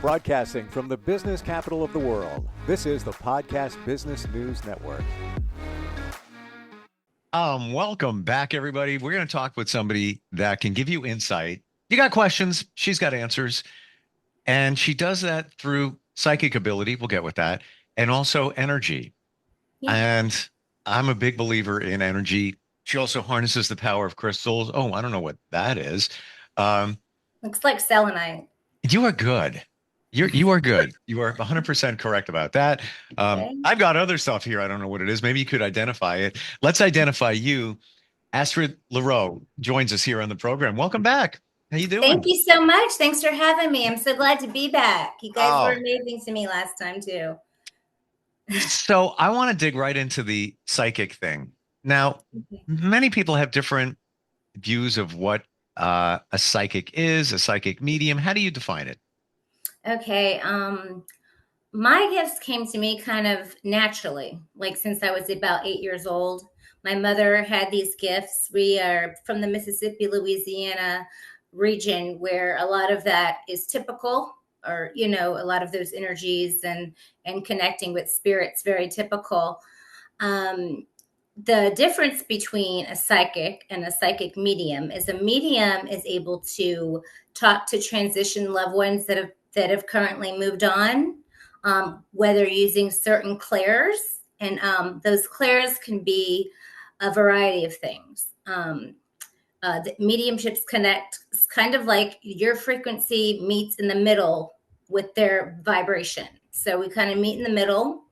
Broadcasting from the business capital of the world, this is the Podcast Business News Network. Welcome back, everybody. We're going to talk with somebody that can give you insight. You got questions, she's got answers, and she does that through psychic ability. We'll get with that, and also energy. Yeah. And I'm a big believer in energy. She also harnesses the power of crystals. Oh, I don't know what that is. Looks like selenite. You are good. You are good. You are 100% correct about that. Okay. I've got other stuff here. I don't know what it is. Maybe you could identify it. Let's identify you. Astrid Leroux joins us here on the program. Welcome back. How you doing? Thank you so much. Thanks for having me. I'm so glad to be back. You guys were Oh. amazing to me last time too. So I want to dig right into the psychic thing. Now, many people have different views of what a psychic is, a psychic medium. How do you define it? Okay. My gifts came to me kind of naturally, like since I was about 8 years old. My mother had these gifts. We are from the Mississippi, Louisiana region where a lot of that is typical, or, you know, a lot of those energies and connecting with spirits, very typical. The difference between a psychic and a psychic medium is a medium is able to talk to transition loved ones that have currently moved on, whether using certain clairs, and those clairs can be a variety of things. The mediumships connect, it's kind of like your frequency meets in the middle with their vibration. So we kind of meet in the middle,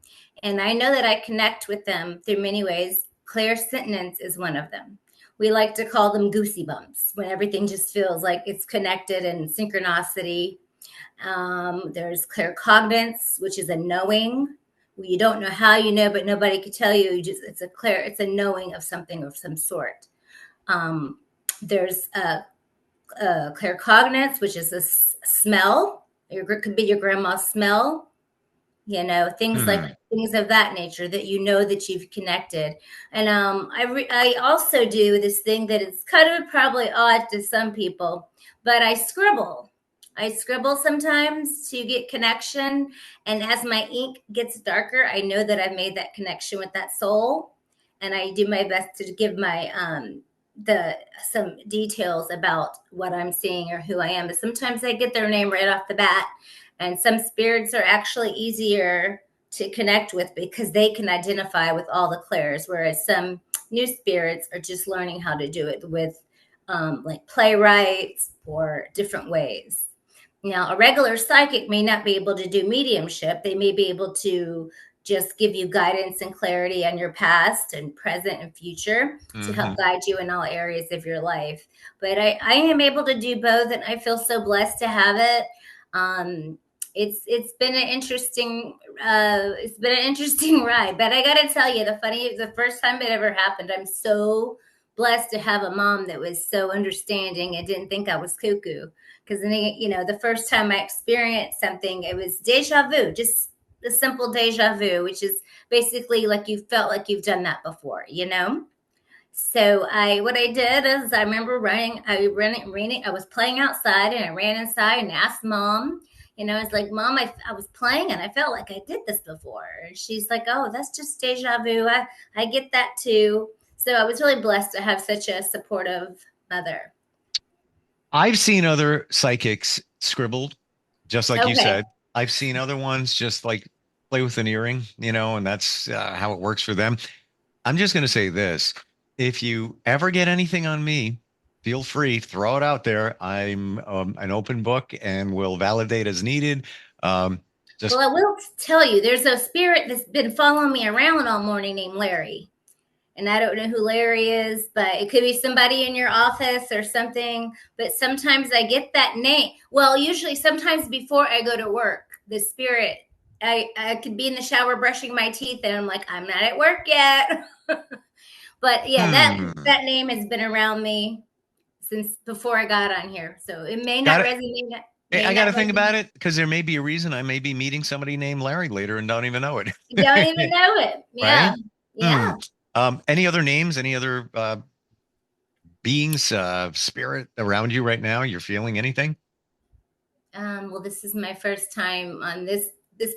and I know that I connect with them through many ways. Clairsentience is one of them. We like to call them goosey bumps when everything just feels like it's connected and synchronicity. There's claircognizance, which is a knowing. You don't know how you know, but nobody could tell you. It's a knowing of something of some sort. There's claircognizance, which is a smell. It could be your grandma's smell. You know, things of that nature that you know that you've connected. And I also do this thing that is kind of probably odd to some people, but I scribble. I scribble sometimes to get connection. And as my ink gets darker, I know that I've made that connection with that soul. And I do my best to give my some details about what I'm seeing or who I am. But sometimes I get their name right off the bat. And some spirits are actually easier to connect with because they can identify with all the clairs, whereas some new spirits are just learning how to do it with like playwrights or different ways. Now, a regular psychic may not be able to do mediumship. They may be able to just give you guidance and clarity on your past and present and future to help guide you in all areas of your life. But I am able to do both, and I feel so blessed to have it. It's been an interesting ride, but I got to tell you, the first time it ever happened, I'm so blessed to have a mom that was so understanding and didn't think I was cuckoo. Because the first time I experienced something, it was deja vu, just the simple deja vu, which is basically like you felt like you've done that before, you know. So what I did is I remember running. I was playing outside, and I ran inside and asked Mom. I was like, Mom, I was playing and I felt like I did this before. And she's like, oh, that's just deja vu. I get that too. So I was really blessed to have such a supportive mother. I've seen other psychics scribbled, just like you Okay. said. I've seen other ones just like play with an earring, and that's how it works for them. I'm just going to say this. If you ever get anything on me, feel free, throw it out there. I'm an open book and will validate as needed. Well, I will tell you, there's a spirit that's been following me around all morning named Larry. And I don't know who Larry is, but it could be somebody in your office or something. But sometimes I get that name. Well, usually sometimes before I go to work, the spirit, I could be in the shower brushing my teeth and I'm like, I'm not at work yet. But yeah, that name has been around me since before I got on here. So it may not resonate. I got to think about it because there may be a reason I may be meeting somebody named Larry later and don't even know it. You don't even know it. Yeah. Right? Yeah. Any other names, any other beings, spirit around you right now? You're feeling anything? Well, this is my first time on this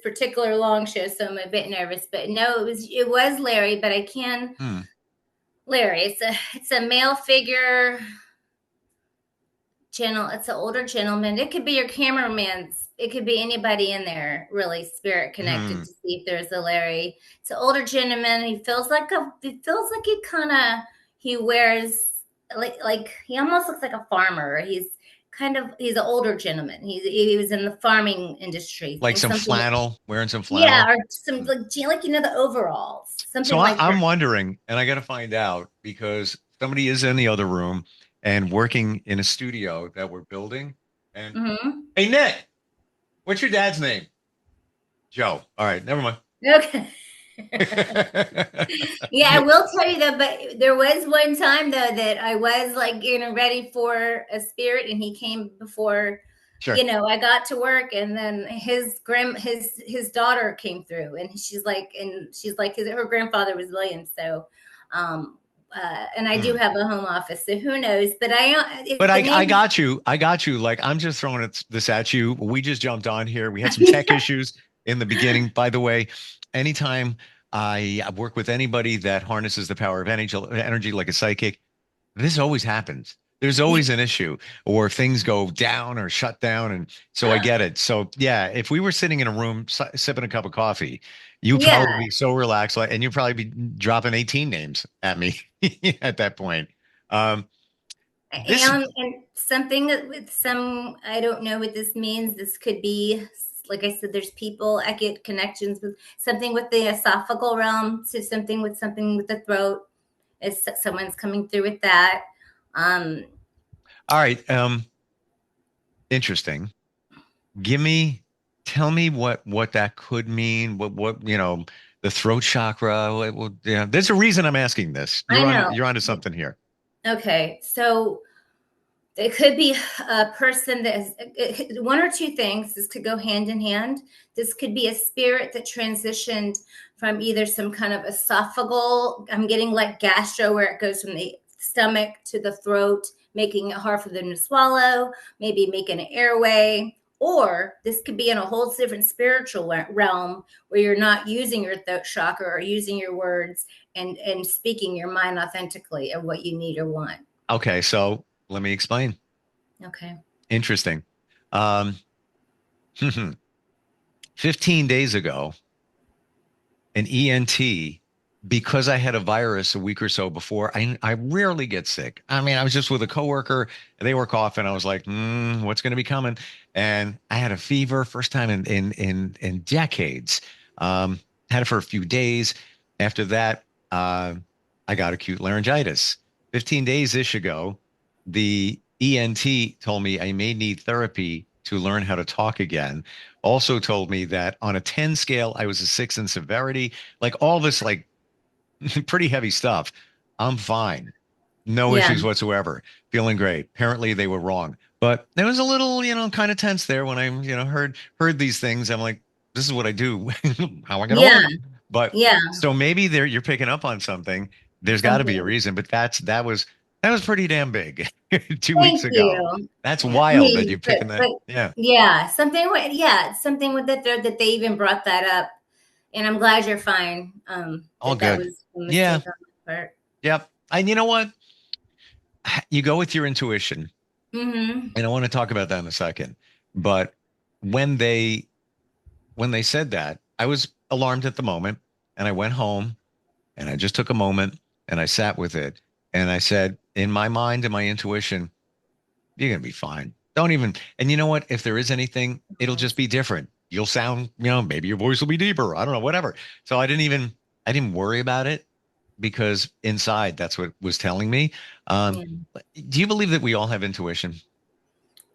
particular long show, so I'm a bit nervous. But no, it was Larry. But I can Hmm. Larry. It's a male figure. It's an older gentleman. It could be your cameraman's. It could be anybody in there, really spirit connected Hmm. to see if there's a Larry. It's an older gentleman. He kind of, he wears like he almost looks like a farmer. He's an older gentleman. He was in the farming industry Like and some something. flannel, wearing some Yeah, flannel. or some like the overalls, So something like I'm that. wondering, and I got to find out because somebody is in the other room and working in a studio that we're building. And Hmm. hey, Nick, what's your dad's name? Joe. All right, never mind. Okay. Yeah, I will tell you though, but there was one time though that I was like getting ready for a spirit and he came before, Sure. I got to work and then his daughter came through and her grandfather was William. So and I do Hmm. have a home office, so who knows? But But if the I name got you. I got you. Like I'm just throwing this at you. We just jumped on here. We had some tech issues in the beginning. By the way, anytime I work with anybody that harnesses the power of energy like a psychic, this always happens. There's always an issue or things go down or shut down. And so I get it. So yeah, if we were sitting in a room sipping a cup of coffee, you'd probably yeah. be so relaxed, and you'd probably be dropping 18 names at me at that point. Um, this, And something that with some, I don't know what this means. This could be, like I said, there's people, I get connections with something with the esophageal realm to something with the throat. If someone's coming through with that. Um, all right. Interesting. Give me, tell me what that could mean. What the throat chakra. Yeah, there's a reason I'm asking this. I know. You're onto something here. Okay. So it could be a person that is one or two things. This could go hand in hand. This could be a spirit that transitioned from either some kind of esophageal, I'm getting like gastro, where it goes from the stomach to the throat, making it hard for them to swallow, maybe making an airway. Or this could be in a whole different spiritual realm where you're not using your throat chakra or using your words and speaking your mind authentically of what you need or want. Okay, so let me explain. Okay. Interesting. Um, 15 days ago, an ENT, because I had a virus a week or so before, I rarely get sick. I mean, I was just with a coworker, and they were coughing. I was like, what's going to be coming? And I had a fever, first time in decades. Had it for a few days. After that, I got acute laryngitis. 15 days-ish ago, the ENT told me I may need therapy to learn how to talk again. Also told me that on a 10 scale, I was a 6 in severity. Like all this, like pretty heavy stuff. I'm fine. No Yeah. issues whatsoever. Feeling great. Apparently they were wrong. But there was a little, kind of tense there when I, heard these things. I'm like, this is what I do. How am I going to Yeah. learn? But Yeah. so maybe there you're picking up on something. There's got to be a Something. reason, but that was pretty damn big 2 weeks Thank ago. you. That's Yeah. I wild that mean, you're picking that. but Yeah. yeah, something with the thread that they even brought that up. And I'm glad you're fine. All That good. was a Yeah. mistake on my part. Yep. And you know what? You go with your intuition. Mm-hmm. And I want to talk about that in a second. But when they when they said that, I was alarmed at the moment and I went home and I just took a moment and I sat with it and I said, in my mind and my intuition, you're going to be fine. Don't even, and you know what? If there is anything, it'll just be different. You'll sound, maybe your voice will be deeper. I don't know, whatever. So I didn't worry about it because inside that's what was telling me. Um, Yeah. do you believe that we all have intuition?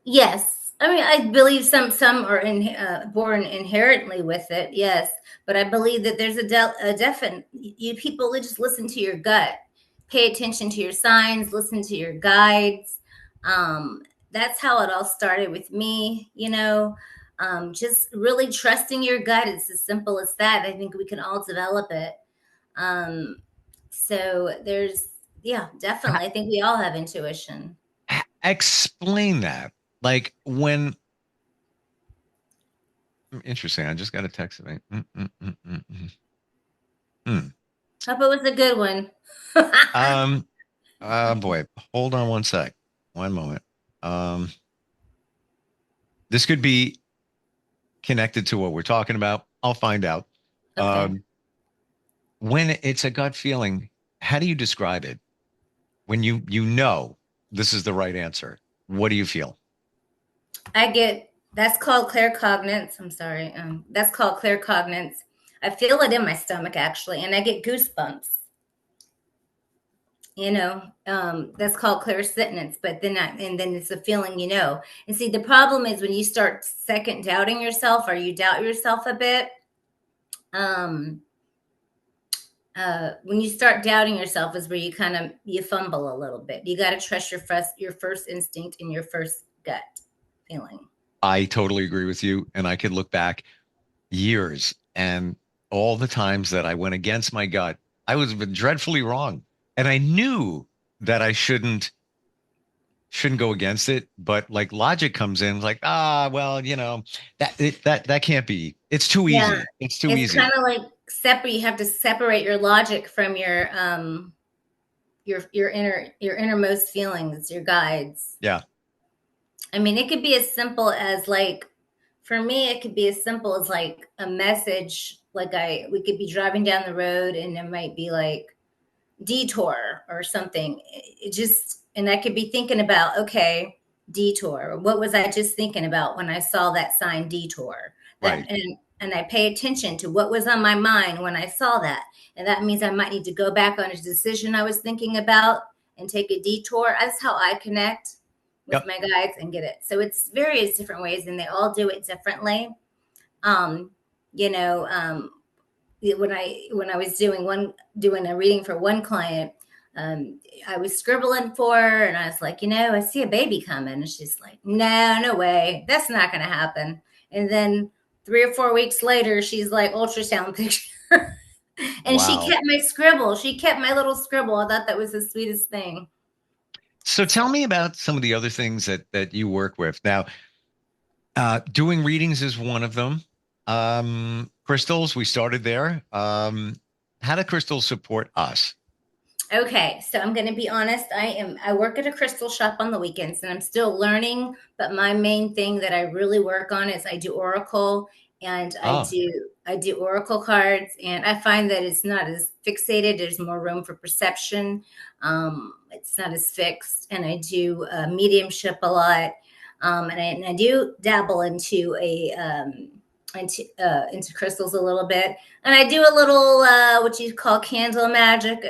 Yes. I mean, I believe some are born inherently with it. Yes, but I believe that there's a definite. You people just listen to your gut, pay attention to your signs, listen to your guides. Um, that's how it all started with me. Just really trusting your gut. It's as simple as that. I think we can all develop it. Um, so yeah, definitely. I think we all have intuition. Explain that. Like when Interesting. I just got a text. Hmm. Hope it was a good one. Um, boy, hold on one sec. One moment. Um, this could be connected to what we're talking about. I'll find out. Okay. When it's a gut feeling, how do you describe it? When you know this is the right answer, what do you feel? That's called claircognizance. I'm sorry. That's called claircognizance. I feel it in my stomach actually, and I get goosebumps. That's called clairsentience, but and then it's a feeling, and see, the problem is when you start second doubting yourself, or you doubt yourself a bit. When you start doubting yourself is where you fumble a little bit. You got to trust your first instinct and your first gut feeling. I totally agree with you. And I could look back years and all the times that I went against my gut, I was dreadfully wrong. And I knew that I shouldn't go against it, but like logic comes in like, well, that can't be. It's too Yeah, easy. It's too it's easy. kind of like you have to separate your logic from your innermost feelings, your guides. Yeah. I mean, it could be as simple as like, for me, it could be as simple as like a message. Like we could be driving down the road and it might be like detour or something. And I could be thinking about, okay, detour. What was I just thinking about when I saw that sign detour? Right. And I pay attention to what was on my mind when I saw that. And that means I might need to go back on a decision I was thinking about and take a detour. That's how I connect with Yep. my guides and get it. So it's various different ways, and they all do it differently. Um, you know, when I was doing a reading for one client, I was scribbling for her, and I was like, I see a baby coming, and she's like, no way, that's not going to happen. And then 3 or 4 weeks later, she's like, ultrasound picture. And Wow. She kept my scribble. She kept my little scribble. I thought that was the sweetest thing. So tell me about some of the other things that you work with. Now, doing readings is one of them. Crystals, we started there. How do crystals support us? Okay, so I'm going to be honest. I work at a crystal shop on the weekends, and I'm still learning. But my main thing that I really work on is I do oracle, and I do oracle cards, and I find that it's not as fixated. There's more room for perception. It's not as fixed, and I do mediumship a lot, and I do dabble into into crystals a little bit, and I do a little what you call candle magic.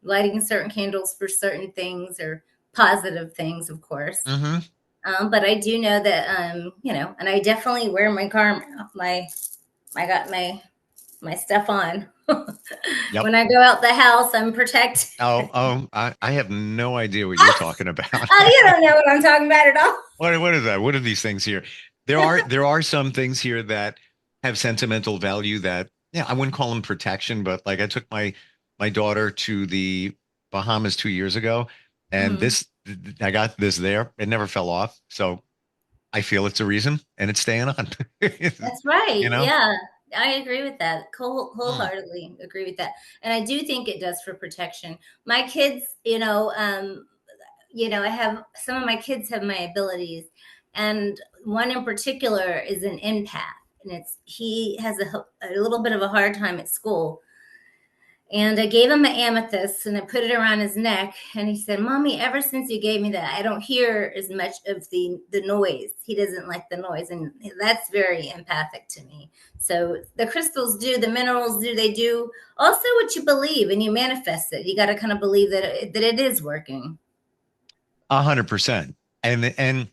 Lighting certain candles for certain things or positive things, of course. Mm-hmm. But I do know that, and I definitely wear my garment. I got my stuff on. Yep. When I go out the house, I'm protected. I have no idea what you're talking about. Oh, you don't know what I'm talking about at all. What is that? What are these things here? There are some things here that have sentimental value that, I wouldn't call them protection, but like I took my daughter to the Bahamas 2 years ago, and I got this there. It never fell off. So I feel it's a reason, and it's staying on. That's right. Yeah, I agree with that. Wholeheartedly agree with that. And I do think it does for protection. My kids, I have some of my kids have my abilities, and one in particular is an empath, and he has a little bit of a hard time at school. And I gave him an amethyst and I put it around his neck. And he said, Mommy, ever since you gave me that, I don't hear as much of the noise. He doesn't like the noise. And that's very empathic to me. So the crystals do, the minerals do, they do also what you believe, and you manifest it. You got to kind of believe that it is working. 100%. And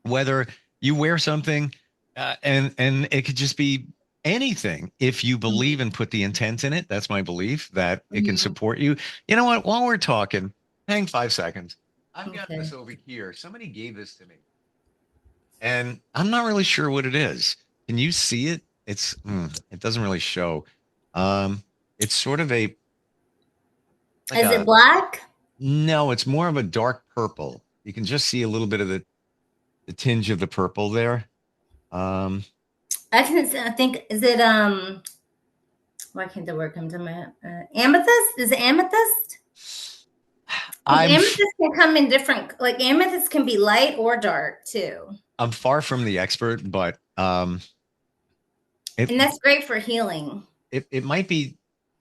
whether you wear something and it could just be anything, if you believe and put the intent in it, that's my belief that it can support you. You know what? While we're talking, hang 5 seconds. I've got this over here. Somebody gave this to me, and I'm not really sure what it is. Can you see it? It doesn't really show. It's sort of is it black? No, it's more of a dark purple. You can just see a little bit of the tinge of the purple there. Um, I think, is it, why can't the word come to my, amethyst? Is it amethyst? Because I'm f- amethyst can come in different, like amethyst can be light or dark too. I'm far from the expert, but it And that's great for healing. it might be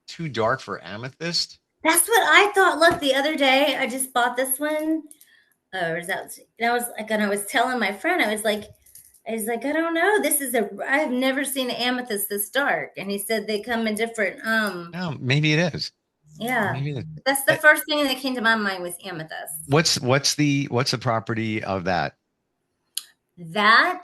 too dark for amethyst. That's what I thought. Look, the other day I just bought this one. Or is that? And I was like, and I was telling my friend, I was like, I don't know. I have never seen an amethyst this dark. And he said they come in different. No, maybe it is. Yeah, Maybe it is. that's the first thing that came to my mind was amethyst. What's the property of that? That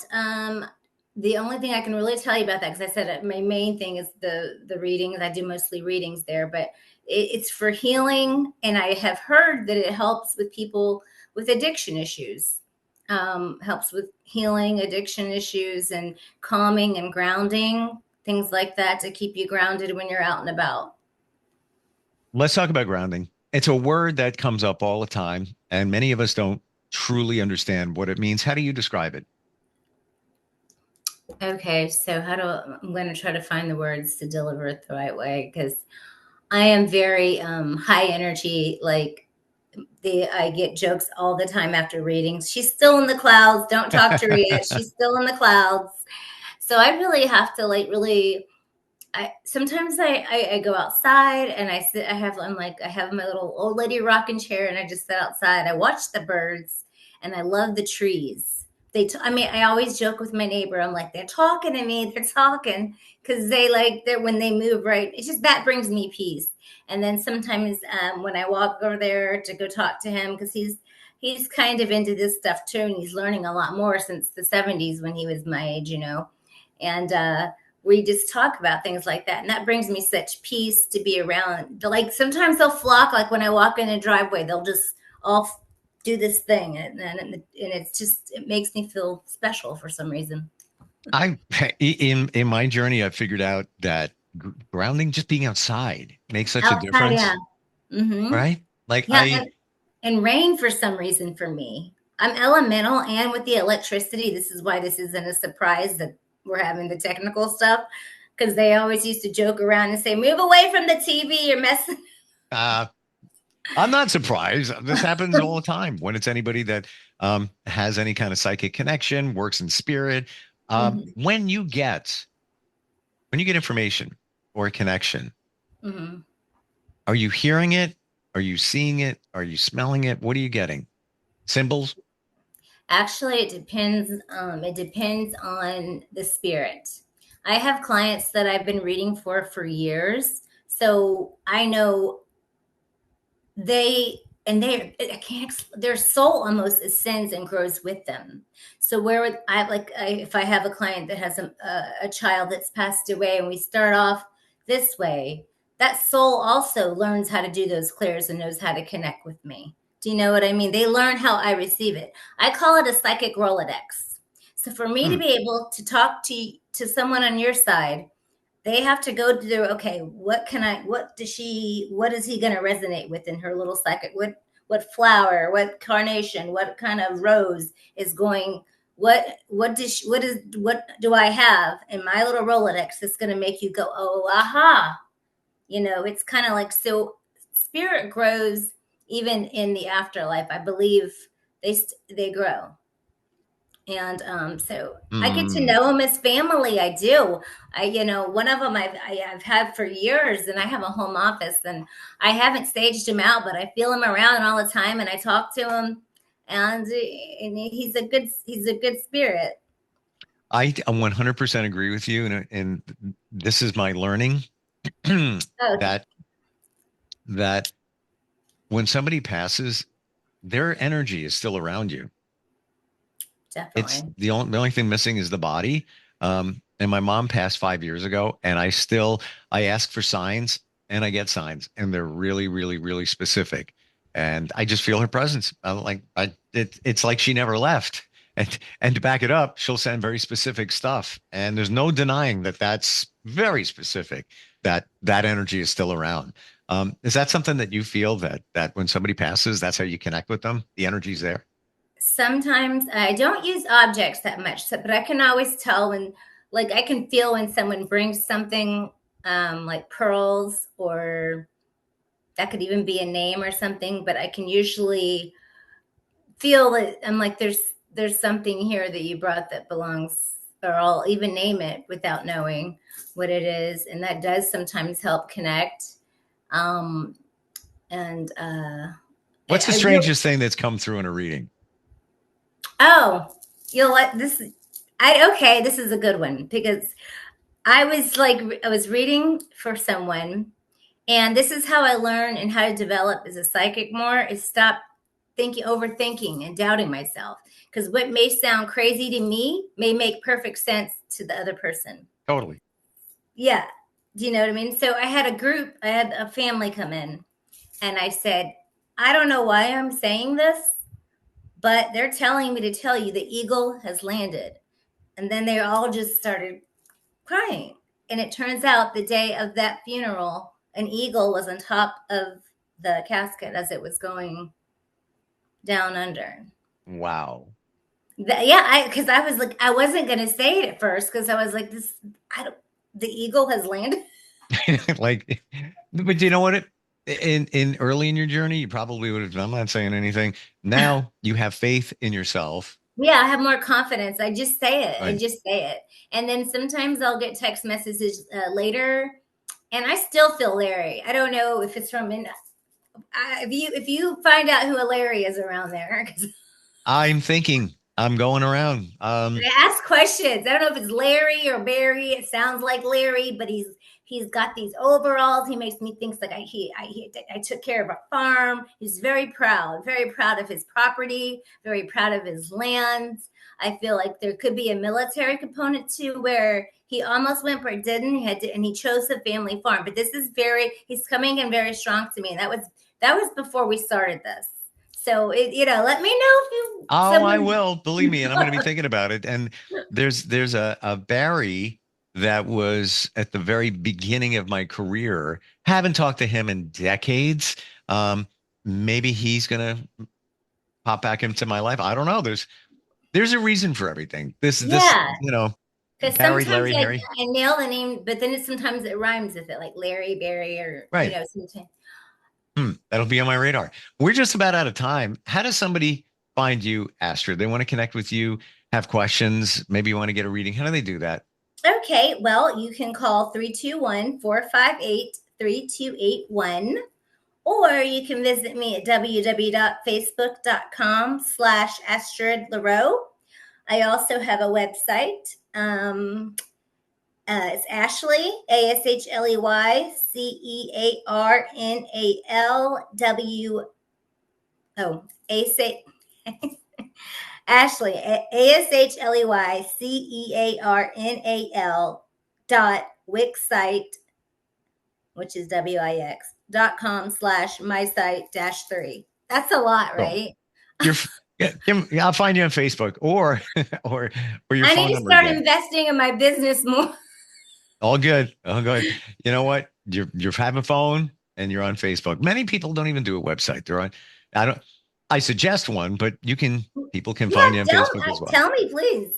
the only thing I can really tell you about that, because I said my main thing is the readings. I do mostly readings there, but it's for healing, and I have heard that it helps with people with addiction issues. Helps with healing addiction issues and calming and grounding, things like that, to keep you grounded when you're out and about. Let's talk about grounding. It's a word that comes up all the time, and many of us don't truly understand what it means. How do you describe it? Okay, so I'm going to try to find the words to deliver it the right way, because I am very high energy. Like I get jokes all the time after readings. She's still in the clouds. Don't talk to her yet. She's still in the clouds. So I really have to like really. Sometimes I go outside and I sit. I have my little old lady rocking chair and I just sit outside. I watch the birds and I love the trees. I mean, I always joke with my neighbor. I'm like, they're talking to me. They're talking because they're when they move, right. It's just that brings me peace. And then sometimes when I walk over there to go talk to him, because he's kind of into this stuff too, and he's learning a lot more since the 70s when he was my age, and we just talk about things like that. And that brings me such peace to be around. Like sometimes they'll flock, like when I walk in the driveway, they'll just all do this thing. And it's just, it makes me feel special for some reason. I in my journey, I figured out that grounding, just being outside, makes such a Outside, difference, yeah. Mm-hmm. right? Like Yeah. And rain for some reason for me. I'm elemental, and with the electricity, this is why this isn't a surprise that we're having the technical stuff, because they always used to joke around and say, move away from the TV, you're messing. uh, I'm not surprised. This happens all the time when it's anybody that has any kind of psychic connection, works in spirit. Mm-hmm. When you get information or a connection, Mm-hmm. are you hearing it? Are you seeing it? Are you smelling it? What are you getting? Symbols? Actually, it depends. It depends on the spirit. I have clients that I've been reading for years, so I know I can't. Their soul almost ascends and grows with them. So if I have a client that has a child that's passed away, and we start off this way, that soul also learns how to do those clears and knows how to connect with me. Do you know what I mean? They learn how I receive it. I call it a psychic Rolodex. So for me to be able to talk to someone on your side, they have to go to okay, what is he going to resonate with in her little psychic? What flower, what carnation, what kind of rose is going, what do I have in my little Rolodex that's going to make you go, oh, aha. It's kind of like, so spirit grows even in the afterlife. I believe they grow. And so I get to know them as family. I do. One of them I've had for years, and I have a home office, and I haven't staged him out, but I feel him around all the time, and I talk to him, and he's a good spirit. I 100% agree with you, and this is my learning Oh, that when somebody passes, their energy is still around you. definitely. It's the only thing missing is the body. And my mom passed 5 years ago, and I ask for signs, and I get signs, and they're really, really, really specific. And I just feel her presence. It's like she never left. And to back it up, she'll send very specific stuff, and there's no denying that that's very specific. That energy is still around. Is that something that you feel that when somebody passes, that's how you connect with them? The energy's there. Sometimes I don't use objects that much, but I can always tell when, like, I can feel when someone brings something, like pearls, or that could even be a name or something, but I can usually feel that I'm like, there's something here that you brought that belongs, or I'll even name it without knowing what it is. And that does sometimes help connect. Um, and What's the I really, strangest thing that's come through in a reading? oh, you know what? Okay, this is a good one, because I was reading for someone, and this is how I learn and how to develop as a psychic more, is stop overthinking and doubting myself. Because what may sound crazy to me may make perfect sense to the other person. Totally. Yeah. Do you know what I mean? So I had a family come in, and I said, I don't know why I'm saying this, but they're telling me to tell you the eagle has landed. And then they all just started crying. And it turns out the day of that funeral, an eagle was on top of the casket as it was going down under. Wow. Yeah, because I was like, I wasn't going to say it at first, because I was like, the eagle has landed. Like, but you know what? In early in your journey, you probably would have. I'm not saying anything. Now you have faith in yourself. Yeah, I have more confidence. I just say it. I Right. just say it. And then sometimes I'll get text messages later, and I still feel Larry. I don't know if it's from if you find out who a Larry is around there, 'cause I'm thinking. I'm going around. I ask questions. I don't know if it's Larry or Barry. It sounds like Larry, but he's got these overalls. He makes me think like I took care of a farm. He's very proud of his property, very proud of his lands. I feel like there could be a military component too, where he almost went but didn't. And he chose the family farm. But he's coming in very strong to me. And that was before we started this. So let me know if you. Oh, I will. Believe me, and I'm going to be thinking about it. And there's a Barry that was at the very beginning of my career. Haven't talked to him in decades. Maybe he's going to pop back into my life. I don't know. There's a reason for everything. This Because Barry, sometimes Larry, Harry. I nail the name, but then sometimes it rhymes with it, like Larry, Barry, or Right. sometimes. That'll be on my radar. We're just about out of time. How does somebody find you, Astrid? They want to connect with you, have questions, maybe you want to get a reading. How do they do that? Okay, well, you can call 321-458-3281, or you can visit me at www.facebook.com/Astrid LaRoe. I also have a website. It's Ashley, ASHLEYCEARNALW. Oh, Ashley, ASHLEYCEARNAL.wixsite, which is WIX.com/mysite-3. That's a lot, right? I'll find you on Facebook or your I phone need to number start again. investing in my business more. All good. All good. You know what? You're having a phone and you're on Facebook. Many people don't even do a website. I suggest one, but people can find you on Facebook as well. Tell me, please.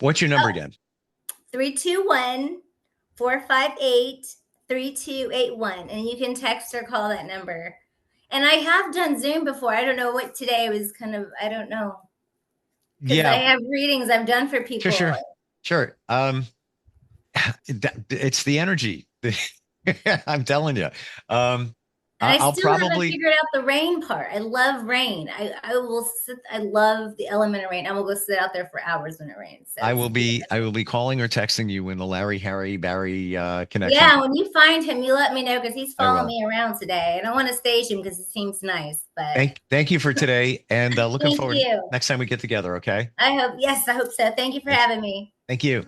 What's your number again? 321-458-3281. And you can text or call that number. And I have done Zoom before. I don't know what today was I don't know. Because I have readings I've done for people. Sure. It's the energy. I'm telling you. I still haven't figured out the rain part. I love rain. I love the element of rain. I will go sit out there for hours when it rains. So I will be calling or texting you when the Larry, Harry, Barry connection. Yeah, when you find him, you let me know, because he's following me around today. I don't want to stage him because he seems nice. But thank you for today, and looking forward next time we get together. Okay. I hope so. Thank you for having me. Thank you.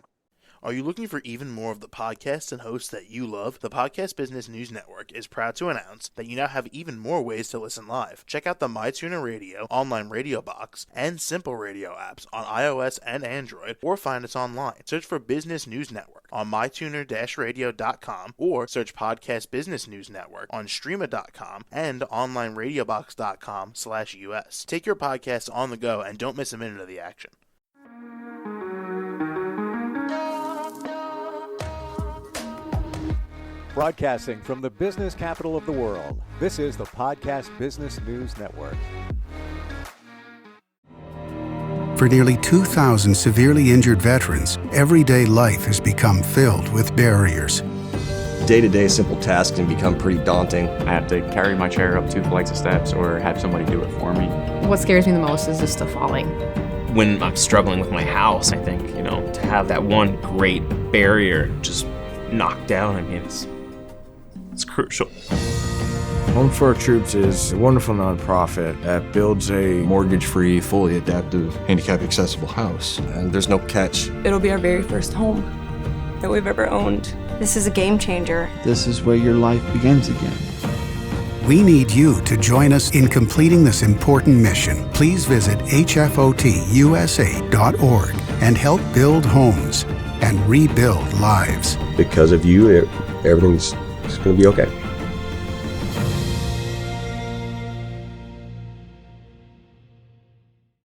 Are you looking for even more of the podcasts and hosts that you love? The Podcast Business News Network is proud to announce that you now have even more ways to listen live. Check out the MyTuner Radio, online radio box, and Simple Radio apps on iOS and Android, or find us online. Search for Business News Network on mytuner-radio.com, or search Podcast Business News Network on streama.com and onlineradiobox.com/US. Take your podcast on the go and don't miss a minute of the action. Broadcasting from the business capital of the world, this is the Podcast Business News Network. For nearly 2,000 severely injured veterans, everyday life has become filled with barriers. Day-to-day simple tasks can become pretty daunting. I have to carry my chair up 2 flights of steps or have somebody do it for me. What scares me the most is just the falling. When I'm struggling with my house, I think, to have that one great barrier just knocked down, it's crucial. Home for Our Troops is a wonderful nonprofit that builds a mortgage-free, fully adaptive, handicap-accessible house. And there's no catch. It'll be our very first home that we've ever owned. This is a game changer. This is where your life begins again. We need you to join us in completing this important mission. Please visit hfotusa.org and help build homes and rebuild lives. Because of you, everything's going to be okay.